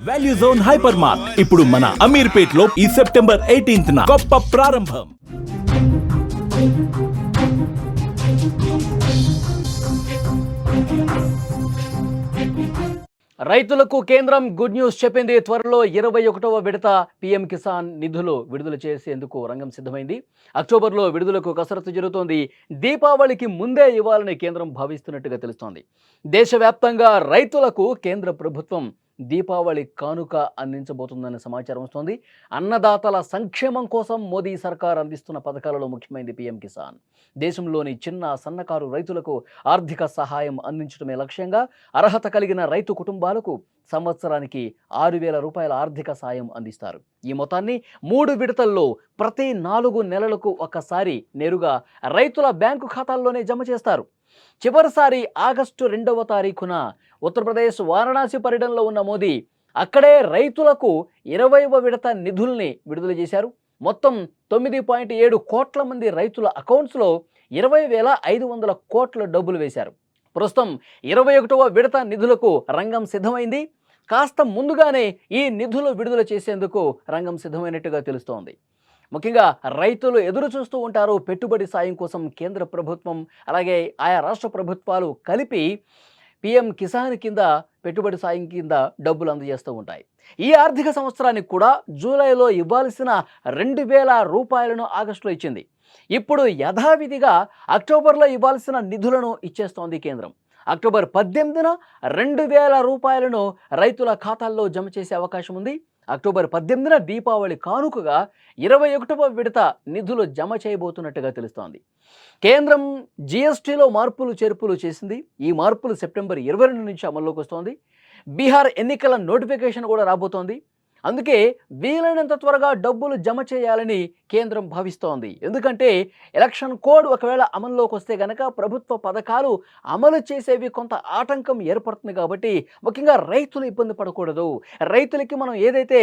Value zone hyper mart ఇప్పుడు మన అమీర్పేట్ లో ఈ సెప్టెంబర్ 18న గొప్ప ప్రారంభం. రైతులకు కేంద్రం గుడ్ న్యూస్ చెప్పింది. త్వరలో 21వ విడత పీఎం కిసాన్ నిధులు విడుదల చేసేందుకు రంగం సిద్ధమైంది. అక్టోబర్లో విడుదలకు కసరత్తు జరుగుతోంది. దీపావళికి ముందే ఇవ్వాలని కేంద్రం భావిస్తున్నట్టుగా తెలుస్తోంది. దేశవ్యాప్తంగా రైతులకు కేంద్ర ప్రభుత్వం దీపావళి కానుక అందించబోతుందనే సమాచారం వస్తోంది. అన్నదాతల సంక్షేమం కోసం మోదీ సర్కార్ అందిస్తున్న పథకాలలో ముఖ్యమైనది పీఎం కిసాన్. దేశంలోని చిన్న సన్నకారు రైతులకు ఆర్థిక సహాయం అందించడమే లక్ష్యంగా అర్హత కలిగిన రైతు కుటుంబాలకు సంవత్సరానికి 6,000 రూపాయల ఆర్థిక సాయం అందిస్తారు. ఈ మొత్తాన్ని 3 విడతల్లో ప్రతి 4 నెలలకు ఒకసారి నేరుగా రైతుల బ్యాంకు ఖాతాల్లోనే జమ చేస్తారు. చివరిసారి ఆగస్టు 2వ తారీఖున ఉత్తరప్రదేశ్ వారణాసి పర్యటనలో ఉన్న మోదీ అక్కడే రైతులకు 20వ విడత నిధుల్ని విడుదల చేశారు. మొత్తం 9.7 కోట్ల మంది రైతుల అకౌంట్స్లో 20,500 కోట్ల డబ్బులు వేశారు. ప్రస్తుతం 21వ విడత నిధులకు రంగం సిద్ధమైంది. కాస్త ముందుగానే ఈ నిధులు విడుదల చేసేందుకు రంగం సిద్ధమైనట్టుగా తెలుస్తోంది. ముఖ్యంగా రైతులు ఎదురు చూస్తూ ఉంటారు పెట్టుబడి సాయం కోసం. కేంద్ర ప్రభుత్వం అలాగే ఆయా రాష్ట్ర ప్రభుత్వాలు కలిపి పీఎం కిసాన్ కింద పెట్టుబడి సాయం కింద డబ్బులు అందజేస్తూ ఉంటాయి. ఈ ఆర్థిక సంవత్సరానికి కూడా జూలైలో ఇవ్వాల్సిన 2,000 రూపాయలను ఆగస్టులో ఇచ్చింది. ఇప్పుడు యథావిధిగా అక్టోబర్లో ఇవ్వాల్సిన నిధులను ఇచ్చేస్తోంది కేంద్రం. అక్టోబర్ 18న 2,000 రూపాయలను రైతుల ఖాతాల్లో జమ చేసే అవకాశం ఉంది. అక్టోబర్ 18న దీపావళి కానుకగా 21వ విడత నిధులు జమ చేయబోతున్నట్టుగా తెలుస్తోంది. కేంద్రం జీఎస్టీలో మార్పులు చేర్పులు చేసింది. ఈ మార్పులు సెప్టెంబర్ 22 నుంచి అమల్లోకి వస్తోంది. బీహార్ ఎన్నికల నోటిఫికేషన్ కూడా రాబోతోంది. అందుకే వీలైనంత త్వరగా డబ్బులు జమ చేయాలని కేంద్రం భావిస్తోంది. ఎందుకంటే ఎలక్షన్ కోడ్ ఒకవేళ అమల్లోకి వస్తే గనక ప్రభుత్వ పథకాలు అమలు చేసేవి కొంత ఆటంకం ఏర్పడుతుంది. కాబట్టి ముఖ్యంగా రైతులు ఇబ్బంది పడకూడదు. రైతులకి మనం ఏదైతే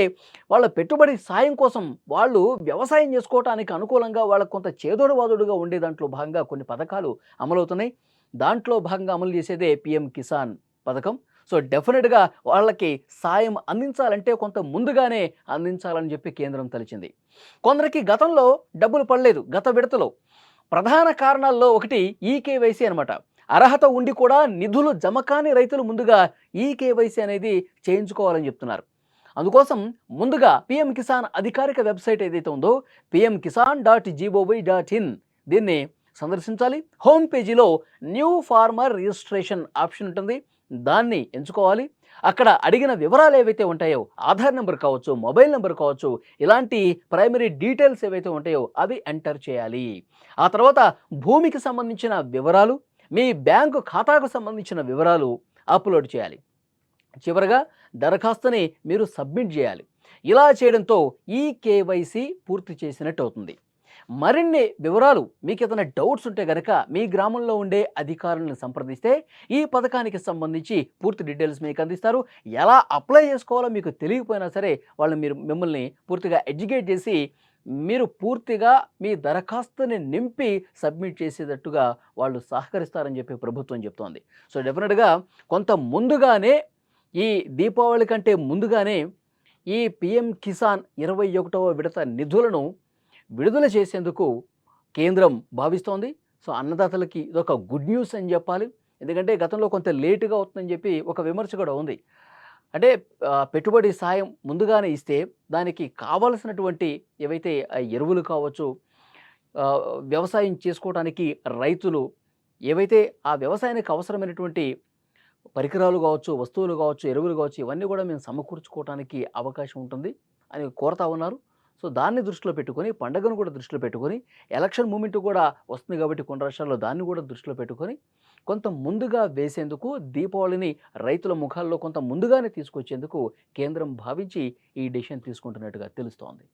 వాళ్ళ పెట్టుబడి సాయం కోసం వాళ్ళు వ్యవసాయం చేసుకోవడానికి అనుకూలంగా వాళ్ళకు కొంత చేదోడువాదుడుగా ఉండే దాంట్లో భాగంగా కొన్ని పథకాలు అమలవుతున్నాయి. దాంట్లో భాగంగా అమలు చేసేదే పీఎం కిసాన్ పథకం. సో డెఫినెట్గా వాళ్ళకి సాయం అందించాలంటే కొంత ముందుగానే అందించాలని చెప్పి కేంద్రం తలిచింది. కొందరికి గతంలో డబ్బులు పడలేదు. గత విడతలో ప్రధాన కారణాల్లో ఒకటి ఈకేవైసీ అనమాట. అర్హత ఉండి కూడా నిధులు జమ కాని రైతులు ముందుగా ఈకేవైసీ అనేది చేయించుకోవాలని చెప్తున్నారు. అందుకోసం ముందుగా పీఎం కిసాన్ అధికారిక వెబ్సైట్ ఏదైతే ఉందో pmkisan.gov.in దీన్ని సందర్శించాలి. హోమ్ పేజీలో న్యూ ఫార్మర్ రిజిస్ట్రేషన్ ఆప్షన్ ఉంటుంది. దాన్ని ఎంచుకోవాలి. అక్కడ అడిగిన వివరాలు ఏవైతే ఉంటాయో ఆధార్ నెంబర్ కావచ్చు, మొబైల్ నెంబర్ కావచ్చు, ఇలాంటి ప్రైమరీ డీటెయిల్స్ ఏవైతే ఉంటాయో అవి ఎంటర్ చేయాలి. ఆ తర్వాత భూమికి సంబంధించిన వివరాలు, మీ బ్యాంకు ఖాతాకు సంబంధించిన వివరాలు అప్లోడ్ చేయాలి. చివరగా దరఖాస్తుని మీరు సబ్మిట్ చేయాలి. ఇలా చేయడంతో ఈ కేవైసీ పూర్తి చేసినట్టు అవుతుంది. మరిన్ని వివరాలు మీకు ఏదైనా డౌట్స్ ఉంటే కనుక మీ గ్రామంలో ఉండే అధికారులను సంప్రదిస్తే ఈ పథకానికి సంబంధించి పూర్తి డీటెయిల్స్ మీకు అందిస్తారు. ఎలా అప్లై చేసుకోవాలో మీకు తెలియకపోయినా సరే వాళ్ళు మిమ్మల్ని పూర్తిగా ఎడ్యుకేట్ చేసి మీరు పూర్తిగా మీ దరఖాస్తుని నింపి సబ్మిట్ చేసేటట్టుగా వాళ్ళు సహకరిస్తారని చెప్పి ప్రభుత్వం చెప్తోంది. సో డెఫినెట్గా కొంత ముందుగానే ఈ దీపావళి కంటే ముందుగానే ఈ పీఎం కిసాన్ 21వ విడత నిధులను విడుదల చేసేందుకు కేంద్రం భావిస్తోంది. సో అన్నదాతలకి ఇదొక గుడ్ న్యూస్ అని చెప్పాలి. ఎందుకంటే గతంలో కొంత లేటుగా అవుతుందని చెప్పి ఒక విమర్శ కూడా ఉంది. అంటే పెట్టుబడి సాయం ముందుగానే ఇస్తే దానికి కావలసినటువంటి ఏవైతే ఎరువులు కావచ్చు, వ్యవసాయం చేసుకోవడానికి రైతులు ఏవైతే ఆ వ్యవసాయానికి అవసరమైనటువంటి పరికరాలు కావచ్చు, వస్తువులు కావచ్చు, ఎరువులు కావచ్చు, ఇవన్నీ కూడా మేము సమకూర్చుకోవడానికి అవకాశం ఉంటుంది అని కోరుతా ఉన్నారు. సో దాన్ని దృష్టిలో పెట్టుకొని, పండుగను కూడా దృష్టిలో పెట్టుకొని, ఎలక్షన్ మూమెంట్ కూడా వస్తుంది కాబట్టి కొన్ని రాష్ట్రాల్లో దాన్ని కూడా దృష్టిలో పెట్టుకొని కొంత ముందుగా వేసేందుకు, దీపావళిని రైతుల ముఖాల్లో కొంత ముందుగానే తీసుకొచ్చేందుకు కేంద్రం భావించి ఈ డెసిషన్ తీసుకుంటున్నట్టుగా తెలుస్తోంది.